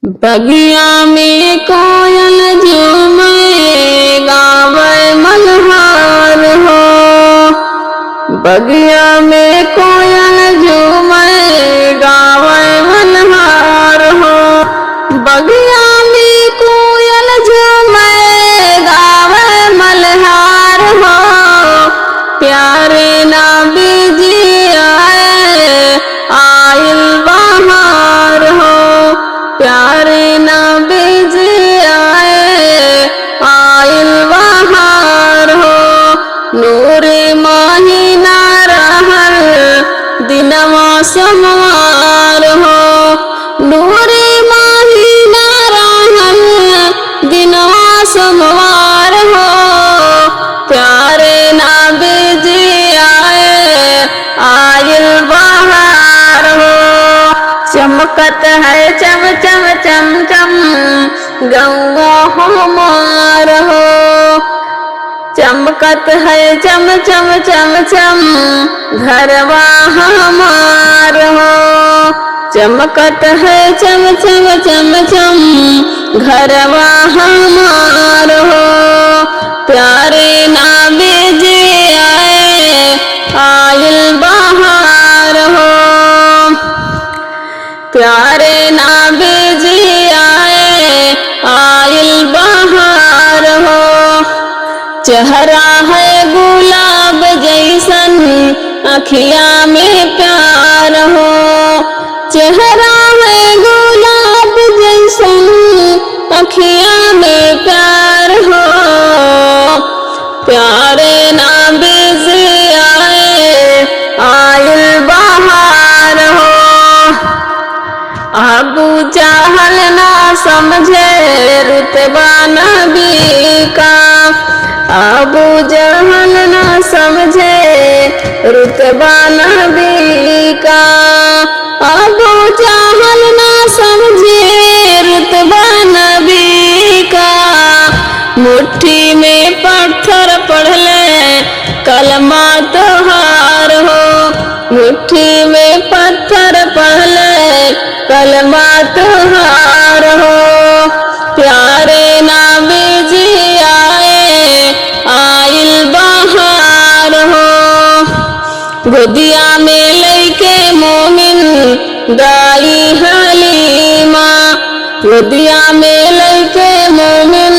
बगिया में कोयल झूमे गावे मल्हार हो। बगिया में कोयल झूमे गावे मल्हार हो। बगिया में कोयल झूमे गावे मल्हार हो। प्यारे नबी जी आए आइल बहार हो। प्यारे नबी जी आए आइल बहार हो। नूरे महीना रहल दिनवा सोमवार हो। नूरे महीना रहल दिनवा सोमवार हो। प्यारे नबी जी आए आइल बहार हो। चमकत है चम चम चम चम गौवा हमार हो। चमकत है चम चम चम चम घरवा हमार हो। चमकत है चम चम चम चम घरवा हमार हो। प्यारे नबी जी आए आइल बहार हो। प्यारे नबी जी आए आइल बहार हो। चेहरा है गुलाब जैसन अखिया में प्यार हो। चेहरा है गुलाब जैसन अखिया में प्यार हो। प्यारे नबी जी आए आइल बहार हो। अबू जहल ना समझे रुतबा नबी का। अबू जहल ना समझे रुतबा नबी का। अबू जहल ना समझे रुतबा नबी का। मुट्ठी में पत्थर पढ़ले कलमा तोहार हो। मुट्ठी में पत्थर पढ़ले कलमा तोहार हो। प्यारे नबी जी आए आइल बहार हो। गोदिया में लेके मोमिन गाई हलीमा। गोदिया में लेके मोमिन